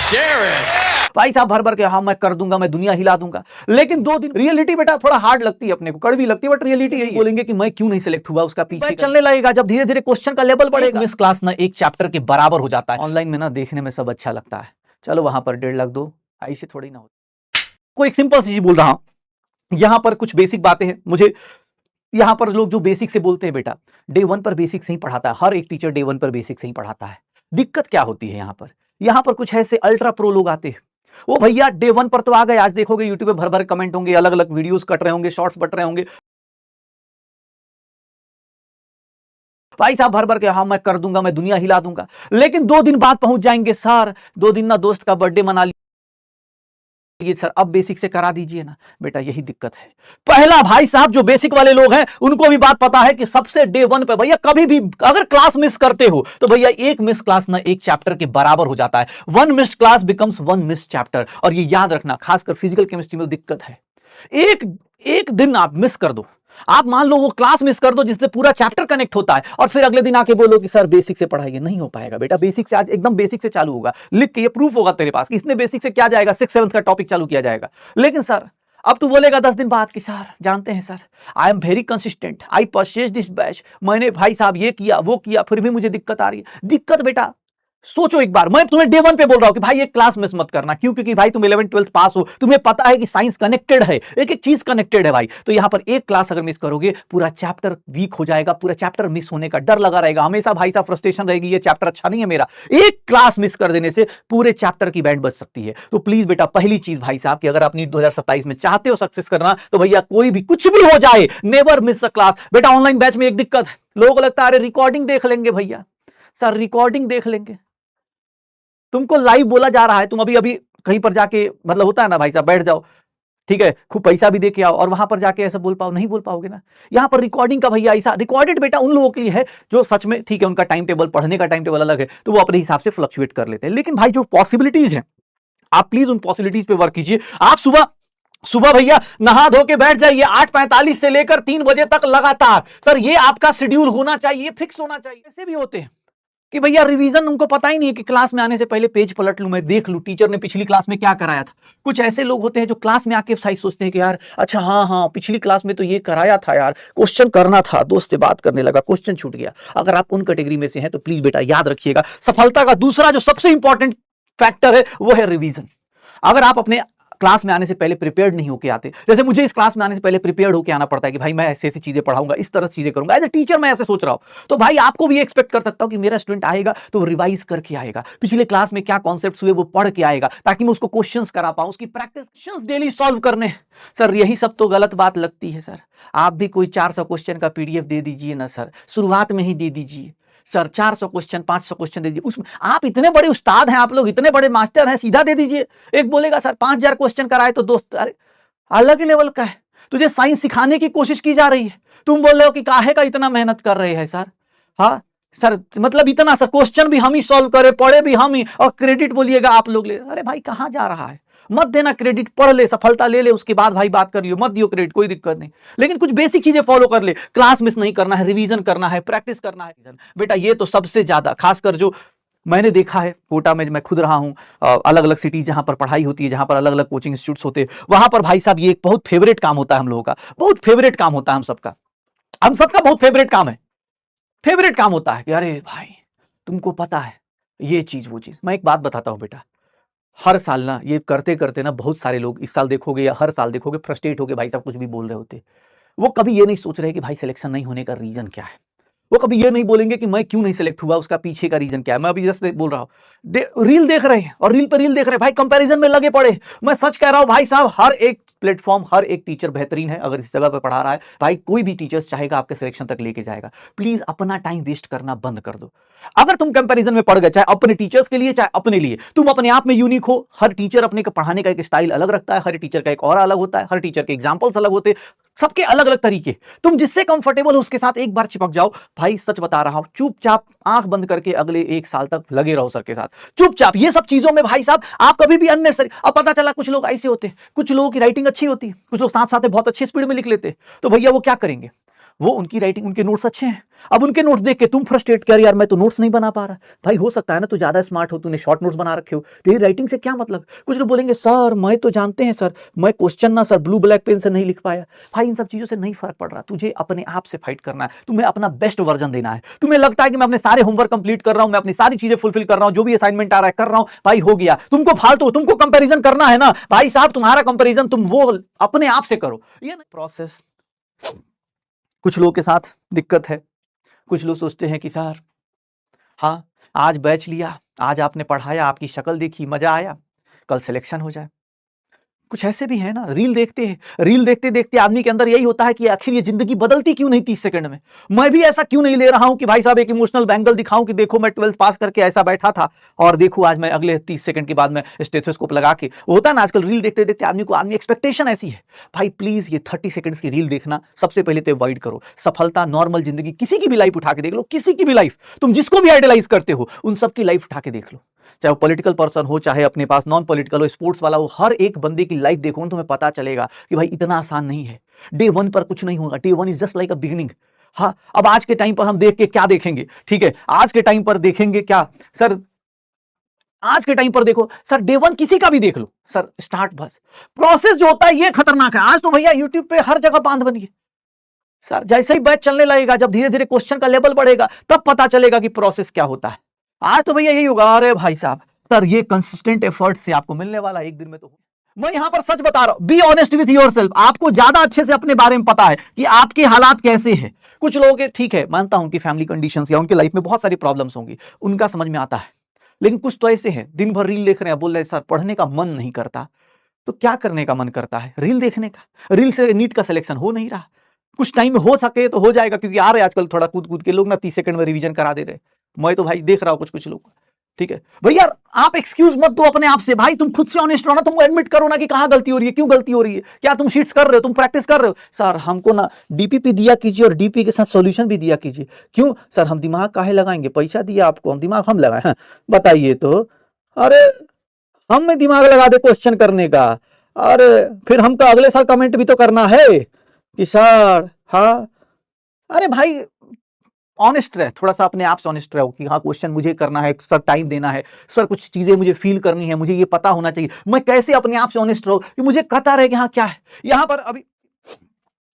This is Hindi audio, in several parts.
share it. भाई साहब भर भर के हाँ मैं कर दूंगा, मैं दुनिया हिला दूंगा, लेकिन 2 दिन रियलिटी बेटा थोड़ा हार्ड लगती है, अपने को कड़वी लगती है, बट रियलिटी यही बोलेंगे कि मैं क्यों नहीं सिलेक्ट हुआ, उसका पीछे चलने लगेगा। जब धीरे धीरे क्वेश्चन का लेवल बढ़ेगा, मिस क्लास ना एक चैप्टर के बराबर हो जाता है। ऑनलाइन में ना देखने में सब अच्छा लगता है, चलो वहां पर 1.5 लाख दो, ऐसे थोड़ी ना हो। कोई एक सिंपल सी चीज बोल रहा हूं, यहां पर कुछ बेसिक बातें हैं। मुझे यहां पर लोग जो बेसिक से बोलते हैं बेटा डे 1 पर बेसिक से ही पढ़ाता है, हर एक टीचर डे 1 पर बेसिक से ही पढ़ाता है। दिक्कत क्या होती है यहां पर कुछ ऐसे अल्ट्रा प्रो लोग आते हैं, वो भैया डे 1 पर तो आ गए, आज देखोगे यूट्यूब पे भर भर कमेंट होंगे, अलग अलग वीडियोस कट रहे होंगे, शॉर्ट्स बट रहे होंगे, भाई साहब भर भर के हाँ मैं कर दूंगा, मैं दुनिया हिला दूंगा, लेकिन 2 दिन बाद पहुंच जाएंगे सर 2 दिन ना दोस्त का बर्थडे मना ये सर अब बेसिक से करा दीजिए ना। बेटा यही दिक्कत है। पहला भाई साहब जो बेसिक वाले लोग हैं उनको भी बात पता है कि सबसे डे 1 पे भैया कभी भी अगर क्लास मिस करते हो तो भैया एक मिस क्लास ना एक चैप्टर के बराबर हो जाता है। 1 missed class becomes 1 missed chapter. और ये याद रखना, खासकर फिजिकल केमिस्ट्री में दिक्कत है। एक दिन आप मिस कर दो, आप मान लो वो क्लास मिस कर दो जिससे पूरा चैप्टर कनेक्ट होता है, और फिर अगले दिन आके बोलो कि सर बेसिक से पढ़ाइए, नहीं हो पाएगा बेटा। बेसिक से आज एकदम बेसिक से चालू होगा, लिख के ये प्रूफ होगा तेरे पास कि इसने बेसिक से क्या जाएगा 6 7 का टॉपिक चालू किया जाएगा। लेकिन सर अब तू बोलेगा 10 दिन बाद कि सर जानते हैं sir I am very consistent, I purchase this batch, मैंने भाई साहब ये किया वो किया, फिर भी मुझे दिक्कत आ रही है। दिक्कत बेटा सोचो एक बार, मैं तुम्हें डे 1 पे बोल रहा हूं कि भाई ये क्लास मिस मत करना। क्यों? क्योंकि भाई तुम 11th 12th पास हो, तुम्हें पता है कि साइंस कनेक्टेड है, एक एक चीज कनेक्टेड है भाई। तो यहां पर एक क्लास अगर मिस करोगे पूरा चैप्टर वीक हो जाएगा, पूरा चैप्टर मिस होने का डर लगा रहेगा, हमेशा भाई साहब फ्रस्ट्रेशन रहेगी, ये चैप्टर अच्छा नहीं है मेरा। एक क्लास मिस कर देने से पूरे चैप्टर की बैंड बच सकती है। तो प्लीज बेटा पहली चीज भाई साहब कि अगर अपनी 2027 में चाहते हो सक्सेस करना तो भैया कोई भी कुछ भी हो जाए नेवर मिस अ क्लास। बेटा ऑनलाइन बैच में एक दिक्कत है, लोगों को लगता है अरे रिकॉर्डिंग देख लेंगे भैया, सर रिकॉर्डिंग देख लेंगे, तुमको लाइव बोला जा रहा है, तुम अभी अभी कहीं पर जाके मतलब होता है ना भाई साहब बैठ जाओ, ठीक है, खूब पैसा भी दे के आओ और वहां पर जाके ऐसा बोल पाओ, नहीं बोल पाओगे ना। यहां पर रिकॉर्डिंग का भैया ऐसा रिकॉर्डेड बेटा उन लोगों के लिए है जो सच में ठीक है, उनका टाइम टेबल पढ़ने का टाइम टेबल अलग है, तो वो अपने हिसाब से फ्लक्चुएट कर लेते हैं। लेकिन भाई जो पॉसिबिलिटीज है आप प्लीज उन पॉसिबिलिटीज पे वर्क कीजिए। आप सुबह भैया नहा धो के बैठ जाइए 8:45 से लेकर 3 बजे तक लगातार। सर ये आपका शेड्यूल होना चाहिए, फिक्स होना चाहिए। ऐसे भी होते हैं कि भैया रिवीजन उनको पता ही नहीं है कि क्लास में आने से पहले पेज पलट लूं, मैं देख लूं टीचर ने पिछली क्लास में क्या कराया था। कुछ ऐसे लोग होते हैं जो क्लास में आके साइज सोचते हैं कि यार अच्छा हाँ पिछली क्लास में तो ये कराया था यार, क्वेश्चन करना था, दोस्त से बात करने लगा क्वेश्चन छूट गया। अगर आप उन कैटेगरी में से हैं तो प्लीज बेटा याद रखिएगा, सफलता का दूसरा जो सबसे इंपॉर्टेंट फैक्टर है वो है रिवीजन। अगर आप अपने क्लास में आने से पहले प्रिपेयर्ड नहीं होके आते, जैसे मुझे इस क्लास में आने से पहले प्रिपेयर्ड होके आना पड़ता है कि भाई मैं ऐसी ऐसी चीजें पढ़ाऊंगा, इस तरह से चीजें करूंगा, एज ए टीचर मैं ऐसे सोच रहा हूं, तो भाई आपको भी एक्सपेक्ट कर सकता हूं कि मेरा स्टूडेंट आएगा तो रिवाइज करके आएगा, पिछले क्लास में क्या कॉन्सेप्ट्स हुए वो पढ़ के आएगा, ताकि मैं उसको क्वेश्चंस करा पाऊं, उसकी प्रैक्टिस डेली सॉल्व करने। सर यही सब तो गलत बात लगती है। सर आप भी कोई 400 क्वेश्चन का पीडीएफ दे दीजिए ना सर, शुरुआत में ही दे दीजिए सर, 400 क्वेश्चन 500 क्वेश्चन दे दीजिए, उसमें आप इतने बड़े उस्ताद हैं, आप लोग इतने बड़े मास्टर हैं, सीधा दे दीजिए। एक बोलेगा सर 5000 क्वेश्चन कराए तो दोस्त अरे अलग ही लेवल का है, तुझे साइंस सिखाने की कोशिश की जा रही है, तुम बोल रहे हो कि काहे का इतना मेहनत कर रहे हैं सर। हाँ सर मतलब इतना सा क्वेश्चन भी हम ही सॉल्व करे, पढ़े भी हम ही, और क्रेडिट बोलिएगा आप लोग ले। अरे भाई कहां जा रहा है, मत देना क्रेडिट, पढ़ ले सफलता ले ले, उसके बाद भाई बात कर लियो, मत दियो क्रेडिट, कोई दिक्कत नहीं, लेकिन कुछ बेसिक चीजें फॉलो कर ले। क्लास मिस नहीं करना है, रिवीजन करना है, प्रैक्टिस करना है बेटा, ये तो सबसे ज्यादा खासकर जो मैंने देखा है कोटा में, मैं खुद रहा हूं अलग अलग सिटी जहां पर पढ़ाई होती है, जहां पर अलग अलग कोचिंग इंस्टीट्यूट्स होते हैं, वहां पर भाई साहब ये एक बहुत फेवरेट काम होता है हम लोगों का, बहुत फेवरेट काम होता है हम सबका बहुत फेवरेट काम है, फेवरेट काम होता है कि अरे भाई तुमको पता है ये चीज वो चीज। मैं एक बात बताता हूं बेटा, हर साल ना ये करते करते ना बहुत सारे लोग इस साल देखोगे या हर साल देखोगे फ्रस्ट्रेट होके भाई साहब कुछ भी बोल रहे होते, वो कभी ये नहीं सोच रहे कि भाई सिलेक्शन नहीं होने का रीजन क्या है, वो कभी ये नहीं बोलेंगे कि मैं क्यों नहीं सिलेक्ट हुआ, उसका पीछे का रीजन क्या है। मैं अभी जस्ट बोल रहा हूं, रील देख रहे हैं और रील पे रील देख रहे हैं भाई, कंपैरिजन में लगे पड़े। मैं सच कह रहा हूं भाई साहब, हर एक प्लेटफॉर्म हर एक टीचर बेहतरीन है अगर इस जगह पे पढ़ा रहा है भाई, कोई भी टीचर चाहेगा आपके सिलेक्शन तक लेके जाएगा। प्लीज अपना टाइम वेस्ट करना बंद कर दो। अगर तुम कंपैरिजन में पड़ गए, चाहे अपने टीचर्स के लिए चाहे अपने लिए, तुम अपने आप में यूनिक हो। हर टीचर अपने का पढ़ाने का एक स्टाइल अलग रखता है, हर टीचर का एक और अलग होता है, हर टीचर के एग्जाम्पल्स अलग होते हैं, सबके अलग अलग तरीके। तुम जिससे कंफर्टेबल हो उसके साथ एक बार चिपक जाओ। भाई सच बता रहा हूं, चुपचाप आंख बंद करके अगले 1 साल तक लगे रहो सर के साथ, चुपचाप। ये सब चीजों में भाई साहब आप कभी भी अननेसेसरी, अब पता चला कुछ लोग ऐसे होते हैं, कुछ लोगों की राइटिंग अच्छी होती है, कुछ लोग साथ साथ बहुत अच्छी स्पीड में लिख लेते हैं, तो भैया वो क्या करेंगे, वो उनकी राइटिंग, उनके नोट्स अच्छे हैं। अब उनके नोट्स देख के तुम फ्रस्ट्रेट कर, यार मैं तो नोट्स नहीं बना पा रहा। भाई हो सकता है ना तू ज्यादा स्मार्ट हो, तूने शॉर्ट नोट्स बना रखे हो, तेरी राइटिंग से क्या मतलब। कुछ लोग बोलेंगे सर मैं तो जानते हैं सर, मैं क्वेश्चन ना सर ब्लू ब्लैक पेन से नहीं लिख पाया। भाई इन सब चीजों से नहीं फर्क पड़ रहा, तुझे अपने आप से फाइट करना है, तुम्हें अपना बेस्ट वर्जन देना है। तुम्हें लगता है कि मैं अपने सारे होमवर्क कंप्लीट कर रहा हूं, मैं अपनी सारी चीजें फुलफिल कर रहा हूं, जो भी असाइनमेंट आ रहा है कर रहा हूं, भाई हो गया। तुमको फालतू, तुमको कंपेरिजन करना है ना भाई साहब, तुम्हारा कंपेरिजन तुम वो अपने आप से करो। ये प्रोसेस कुछ लोगों के साथ दिक्कत है। कुछ लोग सोचते हैं कि सर हाँ आज बैच लिया, आज आपने पढ़ाया, आपकी शक्ल देखी, मजा आया, कल सिलेक्शन हो जाए। कुछ ऐसे भी है ना, रील देखते हैं, रील देखते देखते आदमी के अंदर यही होता है कि आखिर ये जिंदगी बदलती क्यों नहीं 30 सेकंड में। मैं भी ऐसा क्यों नहीं ले रहा हूं कि भाई साहब एक इमोशनल बैंगल दिखाऊं कि देखो मैं 12th पास करके ऐसा बैठा था और देखो आज मैं अगले 30 सेकंड के बाद में स्टेथोस्कोप लगा के। होता है ना आजकल रील देखते देखते आदमी एक्सपेक्टेशन ऐसी है। भाई प्लीज ये 30 सेकंड्स की रील देखना सबसे पहले तो अवॉइड करो। सफलता, नॉर्मल जिंदगी, किसी की भी लाइफ उठा के देख लो, किसी की भी लाइफ, तुम जिसको भी आइडलाइज करते हो उन सबकी लाइफ उठा के देख लो, चाहे वो पॉलिटिकल पर्सन हो, चाहे अपने पास नॉन पॉलिटिकल हो, स्पोर्ट्स वाला हो, हर एक बंदे की लाइफ देखो ना, तुम्हें पता चलेगा कि भाई इतना आसान नहीं है। डे 1 पर कुछ नहीं होगा, day 1 is just like a beginning. हाँ अब आज के टाइम पर हम देख के क्या देखेंगे, ठीक है आज के टाइम पर देखेंगे क्या सर, आज के टाइम पर देखो सर डे 1 किसी का भी देख लो सर, स्टार्ट बस प्रोसेस जो होता है ये खतरनाक है। आज तो भैया यूट्यूब पे हर जगह बांध बनी है सर, जैसे ही बैच चलने लगेगा, जब धीरे धीरे क्वेश्चन का लेवल बढ़ेगा तब पता चलेगा कि प्रोसेस क्या होता है। आज तो भैया यही होगा, अरे भाई साहब सर ये कंसिस्टेंट एफर्ट से आपको मिलने वाला एक दिन में। तो मैं यहां पर सच बता रहा हूं, बी ऑनेस्ट विथ योरसेल्फ। आपको ज्यादा अच्छे से अपने बारे में पता है कि आपके हालात कैसे हैं। कुछ लोगों के ठीक है, मानता हूं कि फैमिली कंडीशंस या उनके लाइफ में बहुत सारी प्रॉब्लम्स होंगी, उनका समझ में आता है। लेकिन कुछ तो ऐसे हैं दिन भर रील देख रहे हैं, बोल रहे हैं सर पढ़ने का मन नहीं करता। तो क्या करने का मन करता है? रील देखने का। रील से नीट का सिलेक्शन हो नहीं रहा, कुछ टाइम में हो सके तो हो जाएगा, क्योंकि आ रहे आजकल थोड़ा कूद कूद के लोग ना 30 सेकंड में रिवीजन करा दे रहे। मैं तो भाई देख रहा हूं कुछ लोग, ठीक है भैया आप एक्सक्यूज मत दो अपने आप से, भाई तुम खुद से ऑनेस्ट हो ना, तुम एडमिट करो ना कि कहां गलती हो रही है, क्यों गलती हो रही है, क्या तुम शीट्स कर रहे हो, तुम प्रैक्टिस कर रहे हो। सर हमको ना डीपीपी दिया कीजिए और डीपी के साथ सॉल्यूशन भी दिया कीजिए। क्यों सर, हम दिमाग काहे लगाएंगे, पैसा दिया आपको, हम दिमाग हम लगाए हैं बताइए तो। अरे हम में दिमाग लगा दे क्वेश्चन करने का, अरे फिर हमको अगले साल कमेंट भी तो करना है कि सर हाँ। अरे भाई ऑनेस्ट रहे, थोड़ा सा अपने आप से ऑनेस्ट रहो कि हाँ क्वेश्चन मुझे करना है सर, टाइम देना है सर, कुछ चीजें मुझे फील करनी है, मुझे ये पता होना चाहिए। मैं कैसे अपने आप से ऑनेस्ट रहूं कि मुझे पता रहे कि हाँ क्या है। यहां पर अभी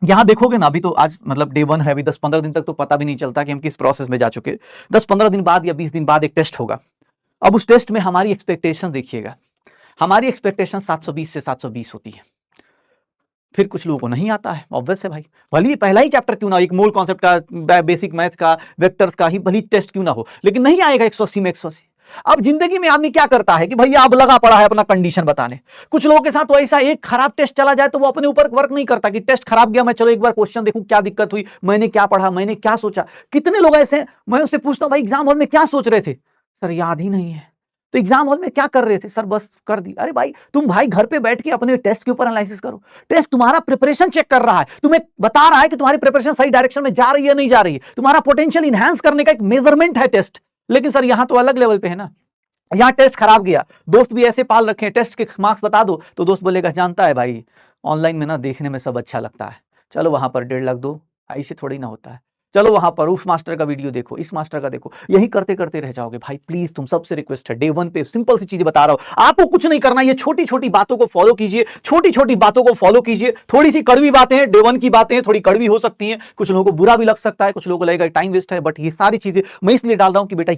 यहां देखोगे ना, अभी तो आज मतलब डे 1 है, अभी 10-15 दिन तक तो पता भी नहीं चलता कि हम किस प्रोसेस में जा चुके। 10-15 दिन बाद या 20 दिन बाद एक टेस्ट होगा। अब उस टेस्ट में हमारी एक्सपेक्टेशन देखिएगा, हमारी एक्सपेक्टेशन 720 से 720 होती है। फिर कुछ लोगों को नहीं आता है, ऑब्वियस है भाई, भले ही पहला ही चैप्टर क्यों ना, एक मोल कॉन्सेप्ट का, बेसिक मैथ का, वेक्टर्स का ही भली टेस्ट क्यों ना हो, लेकिन नहीं आएगा 180 में 180। अब जिंदगी में आदमी क्या करता है कि भैया अब लगा पड़ा है अपना कंडीशन बताने। कुछ लोगों के साथ तो ऐसा, एक खराब टेस्ट चला जाए तो वो अपने ऊपर वर्क नहीं करता कि टेस्ट खराब गया, मैं चलो एक बार क्वेश्चन देखूं क्या दिक्कत हुई, मैंने क्या पढ़ा, मैंने क्या सोचा। कितने लोग ऐसे हैं, मैं उससे पूछता हूं भाई एग्जाम हॉल में क्या सोच रहे थे, सर याद ही नहीं है। तो एग्जाम हॉल में क्या कर रहे थे, सर बस कर दी। अरे भाई तुम भाई घर पे बैठ के अपने टेस्ट के ऊपर एनालिसिस करो। टेस्ट तुम्हारा प्रिपरेशन चेक कर रहा है, तुम्हें बता रहा है कि तुम्हारी प्रिपरेशन सही डायरेक्शन में जा रही है नहीं जा रही है, तुम्हारा पोटेंशियल इनहैंस करने का एक मेजरमेंट है टेस्ट। लेकिन सर यहां तो अलग लेवल पे है ना, यहाँ टेस्ट खराब गया, दोस्त भी ऐसे पाल रखे हैं, टेस्ट के मार्क्स बता दो तो दोस्त बोलेगा जानता है भाई ऑनलाइन में ना देखने में सब अच्छा लगता है, चलो वहां पर 1.5 लाख दो, ऐसे थोड़ी ना होता है, चलो वहां पर उस मास्टर का वीडियो देखो, इस मास्टर का देखो, यही करते करते रह जाओगे। भाई प्लीज तुम सबसे रिक्वेस्ट है, डे 1 पे सिंपल सी चीजें बता रहा हूं, आपको कुछ नहीं करना, ये छोटी छोटी बातों को फॉलो कीजिए, छोटी छोटी बातों को फॉलो कीजिए। थोड़ी सी कड़वी बातें हैं, डे 1 की बातें हैं, थोड़ी कड़वी हो सकती हैं, कुछ लोगों को बुरा भी लग सकता है, कुछ लोगों को लगेगा टाइम वेस्ट है, बट ये सारी चीजें मैं इसलिए डाल रहा हूं कि बेटा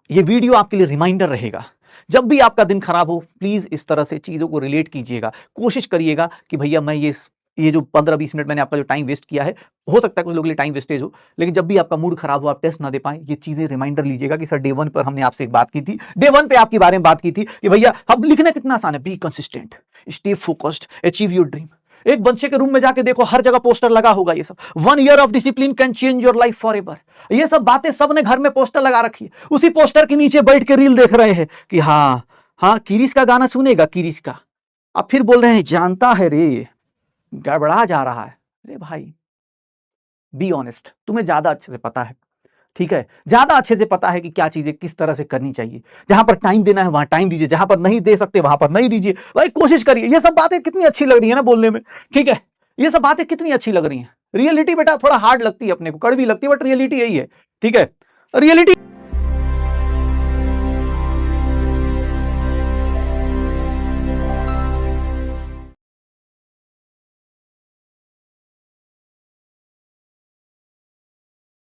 ये वीडियो आपके लिए रिमाइंडर रहेगा। जब भी आपका दिन खराब हो प्लीज इस तरह से चीजों को रिलेट कीजिएगा, कोशिश करिएगा कि भैया मैं ये जो 15-20 मिनट मैंने आपका जो टाइम वेस्ट किया है, हो सकता है कुछ लोगों के लिए टाइम वेस्टेज हो, लेकिन जब भी आपका मूड खराब हो, आप टेस्ट ना दे पाए, ये चीजें रिमाइंडर लीजिएगा कि सर डे 1 पर हमने आपसे एक बात की थी, डे 1 पे आपके बारे में बात की थी कि भैया अब लिखना कितना आसान है, be consistent, stay focused, achieve your dream. एक बच्चे के रूम में जाके देखो, हर जगह पोस्टर लगा होगा ये सब, 1 year of discipline can change your life for ever. ये सब बातें सबने घर में पोस्टर लगा रखी है, उसी पोस्टर के नीचे बैठ के रील देख रहे हैं कि हाँ किरीश का गाना सुनेगा, किरीश का, अब फिर बोल रहे हैं जानता है रे गड़बड़ा जा रहा है। अरे भाई बी ऑनेस्ट, तुम्हें ज्यादा अच्छे से पता है, ठीक है, ज्यादा अच्छे से पता है कि क्या चीजें किस तरह से करनी चाहिए। जहां पर टाइम देना है वहां टाइम दीजिए, जहां पर नहीं दे सकते वहां पर नहीं दीजिए। भाई कोशिश करिए। ये सब बातें कितनी अच्छी लग रही है ना बोलने में, ठीक है, ये सब बातें कितनी अच्छी लग रही हैं, रियलिटी बेटा थोड़ा हार्ड लगती है अपने को, कड़वी लगती है, बट रियलिटी यही है, ठीक है। रियलिटी